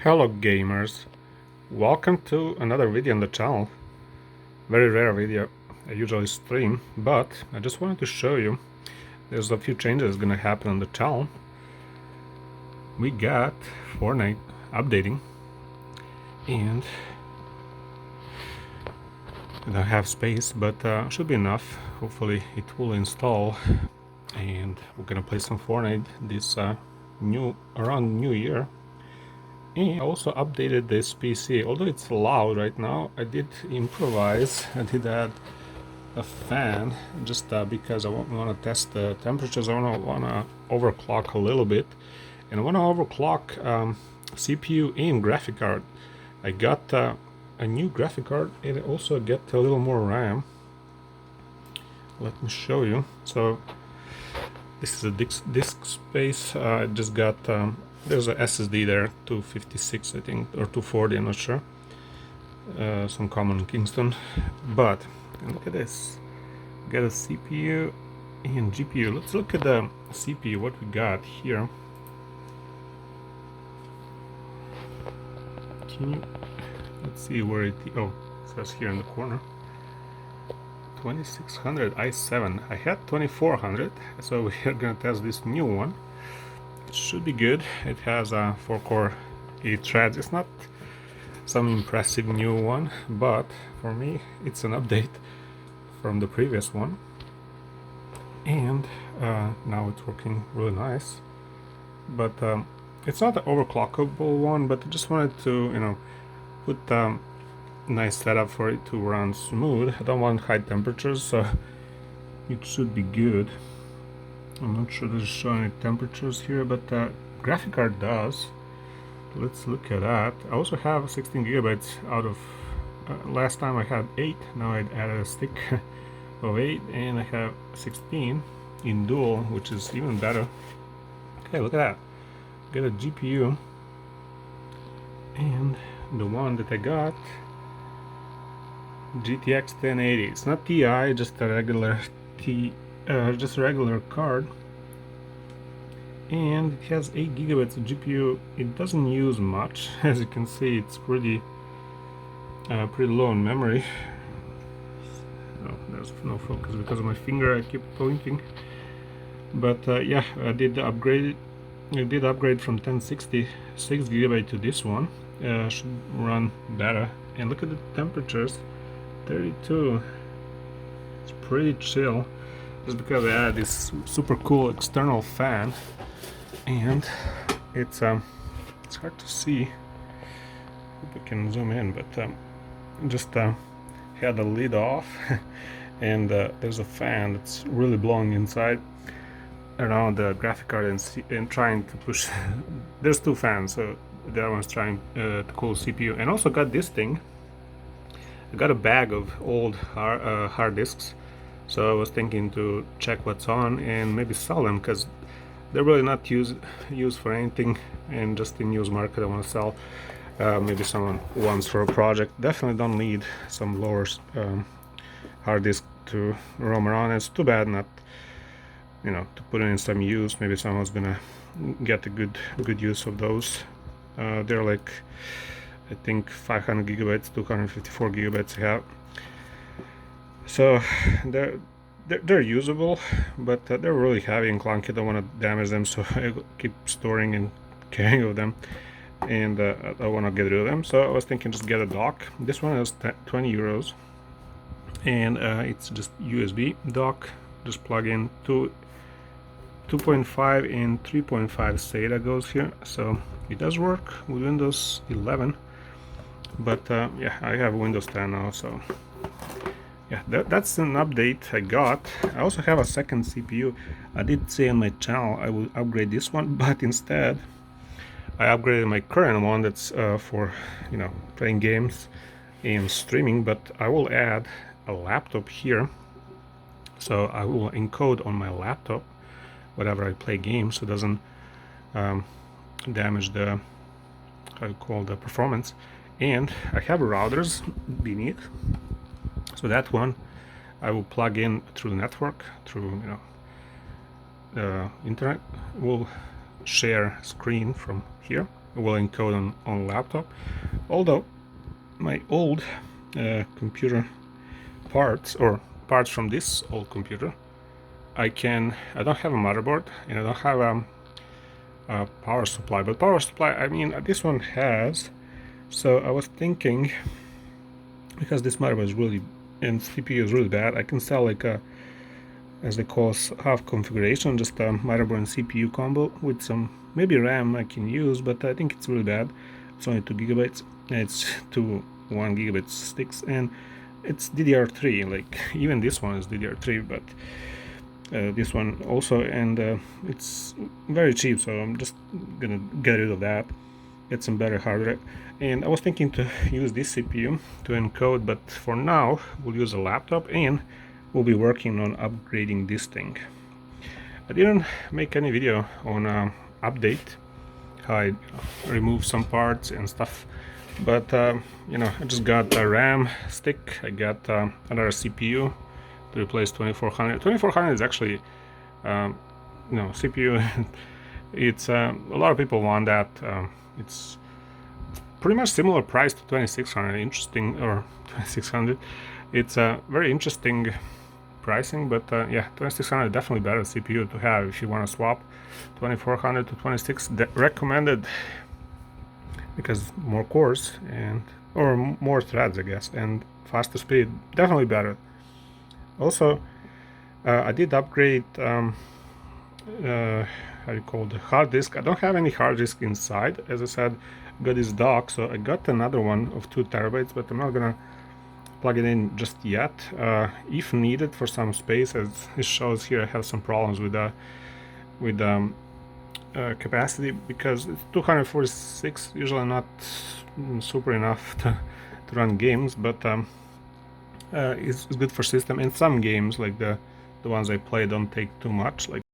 Hello gamers, welcome to another video on the channel. Very rare video, I usually stream, but I just wanted to show you there's a few changes gonna happen on the channel. We got Fortnite updating, and I don't have space, but should be enough. Hopefully it will install, and we're gonna play some Fortnite this around New Year. And I also updated this PC. Although it's loud right now, I did improvise. I did add a fan just because I want to test the temperatures. I want to overclock a little bit, and I want to overclock CPU and graphic card. I got a new graphic card, and I also get a little more RAM. Let me show you. So this is a disk space. I just got there's a SSD there, 256 I think, or 240, I'm not sure. Some common in Kingston. But look at this. Got a CPU and GPU. Let's look at the CPU, what we got here. Let's see where it says here in the corner. 2600 i7. I had 2400, so we're gonna test this new one. It should be good. It has a 4-core 8 threads. It's not some impressive new one, but for me it's an update from the previous one, and now it's working really nice. But it's not an overclockable one, but I just wanted to put a nice setup for it to run smooth. I don't want high temperatures, so it should be good. I'm not sure there's showing any temperatures here, but graphic card does. Let's look at that. I also have 16 gigabytes out of last time I had 8. Now I added a stick of 8, and I have 16 in dual, which is even better. Okay, look at that. Got a GPU, and the one that I got, GTX 1080. It's not Ti, just a regular just a regular card, and it has 8 gigabytes of GPU. It doesn't use much, as you can see. It's pretty low in memory. Oh, there's no focus because of my finger. I keep pointing. But yeah, I did upgrade from 1060 6 gigabyte to this one. Should run better. And look at the temperatures, 32. It's pretty chill. Just because I added this super cool external fan, and it's hard to see. Hope I can zoom in, but just had the lid off, and there's a fan that's really blowing inside around the graphic card and trying to push. There's two fans, so the other one's trying to cool CPU. And also got this thing. I got a bag of old hard disks. So I was thinking to check what's on and maybe sell them, because they're really not used for anything, and just in use market I want to sell. Maybe someone wants for a project. Definitely don't need some lower hard disk to roam around. It's too bad not to put it in some use. Maybe someone's gonna get a good use of those. They're like, I think 500 gigabytes, 254 gigabytes I have. So they're usable, but they're really heavy and clunky. I don't want to damage them, so I keep storing and carrying of them, and I want to get rid of them. So I was thinking just get a dock. This one is 20 euros, and it's just USB dock. Just plug in 2.5 and 3.5 SATA goes here, so it does work with Windows 11. But yeah, I have Windows 10 now, so yeah, that's an update I got. I also have a second CPU. I did say on my channel I will upgrade this one, but instead I upgraded my current one that's for playing games and streaming. But I will add a laptop here, so I will encode on my laptop whatever I play games, so it doesn't damage the performance. And I have routers beneath. So that one I will plug in through the network, through the internet. Will share screen from here. It will encode on laptop. Although my old computer parts, or parts from this old computer, I don't have a motherboard and I don't have a power supply. But power supply, I mean, this one has. So I was thinking, because this motherboard is really, and CPU is really bad, I can sell like a, as they call, half configuration, just a motherboard and CPU combo with some maybe RAM I can use, but I think it's really bad. It's only 2 gigabytes, and it's 1 gigabit sticks, and it's DDR3. Like even this one is DDR3, but this one also, and it's very cheap, so I'm just gonna get rid of that, get some better hardware. And I was thinking to use this CPU to encode, but for now we'll use a laptop and we'll be working on upgrading this thing. I didn't make any video on update, how I remove some parts and stuff, but you know, I just got a RAM stick, I got another CPU to replace 2400. 2400 is actually, you know, CPU. It's a lot of people want that. It's pretty much similar price to 2600. Interesting, or 2600. It's a very interesting pricing, but yeah, 2600 is definitely better CPU to have if you want to swap 2400 to 26. Recommended, because more cores and or more threads, I guess, and faster speed, definitely better. Also, I did upgrade how you call the hard disk. I don't have any hard disk inside, as I said. I got this dock, so I got another one of 2 terabytes, but I'm not gonna plug it in just yet. If needed for some space, as it shows here, I have some problems with capacity, because it's 246, usually not super enough to run games, but it's good for system. And some games, like the ones I play, don't take too much, like